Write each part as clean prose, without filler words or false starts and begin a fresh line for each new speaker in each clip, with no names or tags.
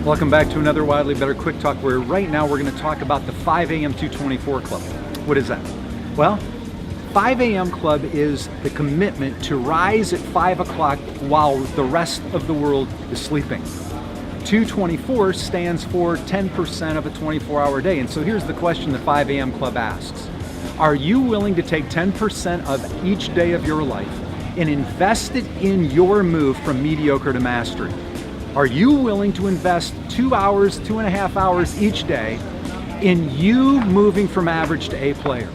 Welcome back to another Wildly Better Quick Talk, where right now we're going to talk about the 5 a.m. 224 Club. What is that? Well, 5 a.m. Club is the commitment to rise at 5 o'clock while the rest of the world is sleeping. 224 stands for 10% of a 24-hour day. And so here's the question the 5 a.m. Club asks. Are you willing to take 10% of each day of your life and invest it in your move from mediocre to mastery? Are you willing to invest 2 hours, 2.5 hours each day in you moving from average to A player?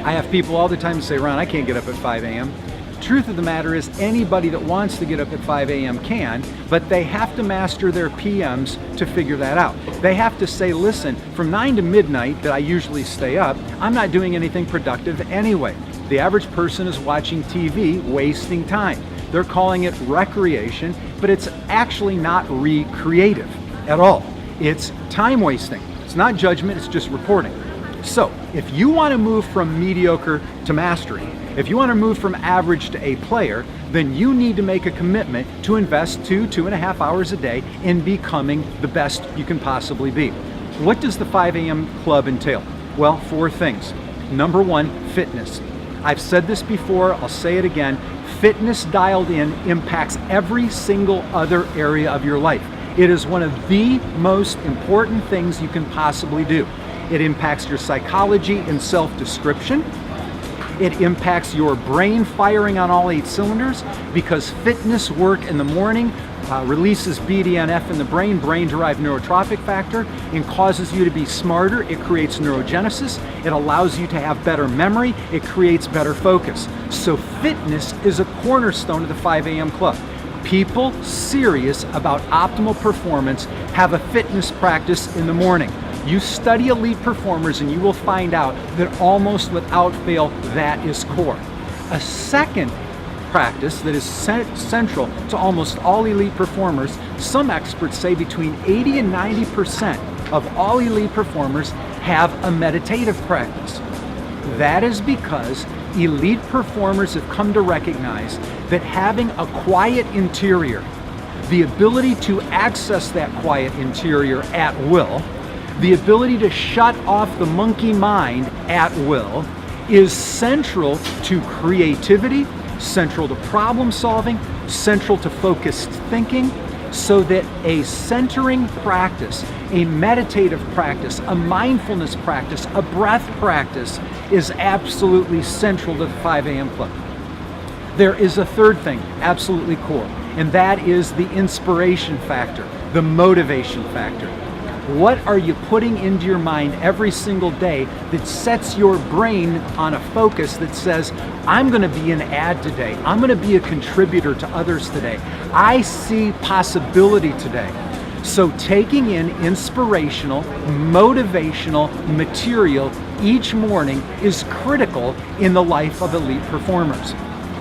I have people all the time say, Ron, I can't get up at 5 a.m. Truth of the matter is anybody that wants to get up at 5 a.m. can, but they have to master their PMs to figure that out. They have to say, listen, from 9 to midnight that I usually stay up, I'm not doing anything productive anyway. The average person is watching TV, wasting time. They're calling it recreation, but it's actually not recreative at all. It's time wasting. It's not judgment, it's just reporting. So if you want to move from mediocre to mastery, if you want to move from average to A player, then you need to make a commitment to invest 2.5 hours a day in becoming the best you can possibly be. What does the 5 a.m. Club entail? Well, 4 things. Number 1, fitness. I've said this before, I'll say it again. Fitness dialed in impacts every single other area of your life. It is one of the most important things you can possibly do. It impacts your psychology and self-description. It impacts your brain firing on all 8 cylinders because fitness work in the morning releases BDNF in the brain-derived neurotrophic factor, and causes you to be smarter. It creates neurogenesis. It allows you to have better memory. It creates better focus. So fitness is a cornerstone of the 5 a.m. Club. People serious about optimal performance have a fitness practice in the morning. You study elite performers and you will find out that almost without fail, that is core. A second practice that is central to almost all elite performers, some experts say between 80 and 90% of all elite performers have a meditative practice. That is because elite performers have come to recognize that having a quiet interior, the ability to access that quiet interior at will, the ability to shut off the monkey mind at will, is central to creativity, central to problem solving, central to focused thinking, so that a centering practice, a meditative practice, a mindfulness practice, a breath practice is absolutely central to the 5 a.m. Club. There is a third thing, absolutely core, and that is the inspiration factor, the motivation factor. What are you putting into your mind every single day that sets your brain on a focus that says, I'm going to be an ad today. I'm going to be a contributor to others today. I see possibility today. So taking in inspirational, motivational material each morning is critical in the life of elite performers.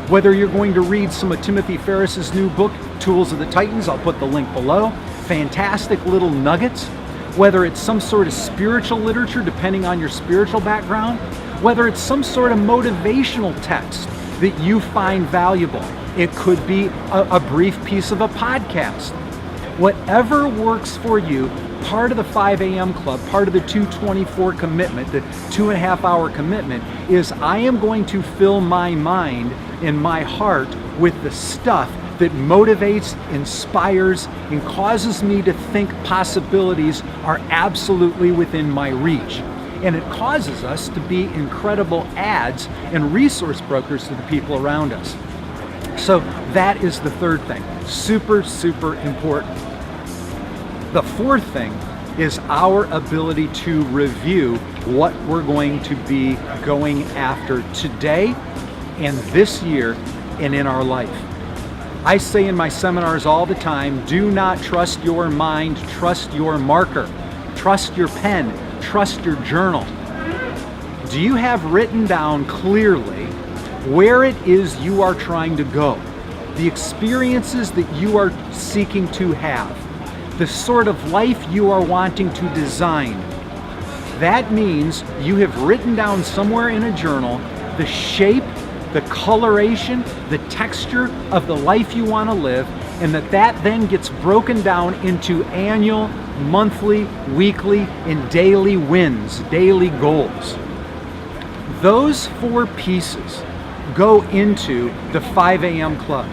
Whether you're going to read some of Timothy Ferriss's new book, Tools of the Titans, I'll put the link below. Fantastic little nuggets. Whether it's some sort of spiritual literature, depending on your spiritual background, whether it's some sort of motivational text that you find valuable. It could be a brief piece of a podcast. Whatever works for you, part of the 5 a.m. Club, part of the 224 commitment, the 2.5 hour commitment, is I am going to fill my mind and my heart with the stuff that motivates, inspires, and causes me to think possibilities are absolutely within my reach. And it causes us to be incredible ads and resource brokers to the people around us. So that is the third thing. Super, super important. The fourth thing is our ability to review what we're going to be going after today and this year and in our life. I say in my seminars all the time, do not trust your mind, trust your marker. Trust your pen, trust your journal. Do you have written down clearly where it is you are trying to go? The experiences that you are seeking to have? The sort of life you are wanting to design? That means you have written down somewhere in a journal the shape, the coloration, the texture of the life you want to live, and that then gets broken down into annual, monthly, weekly, and daily wins, daily goals. Those 4 pieces go into the 5 a.m. club.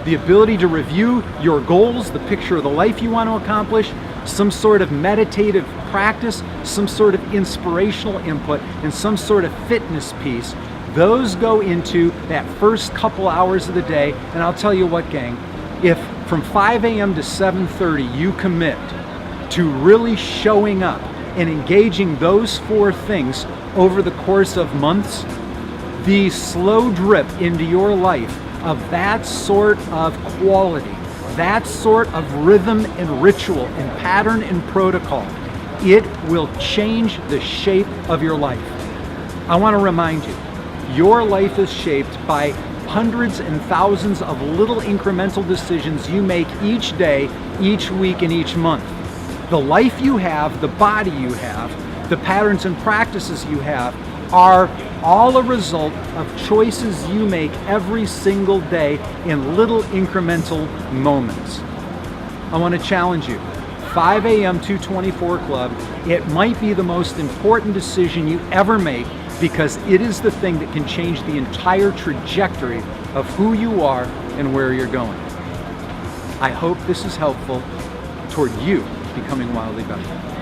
The ability to review your goals, the picture of the life you want to accomplish, some sort of meditative practice, some sort of inspirational input, and some sort of fitness piece. Those go into that first couple hours of the day. And I'll tell you what, gang, if from 5 a.m. to 7:30 you commit to really showing up and engaging those 4 things over the course of months, the slow drip into your life of that sort of quality, that sort of rhythm and ritual and pattern and protocol, it will change the shape of your life. I want to remind you, your life is shaped by hundreds and thousands of little incremental decisions you make each day, each week, and each month. The life you have, the body you have, the patterns and practices you have are all a result of choices you make every single day in little incremental moments. I want to challenge you. 5 a.m. 224 Club, it might be the most important decision you ever make because it is the thing that can change the entire trajectory of who you are and where you're going. I hope this is helpful toward you becoming wildly better.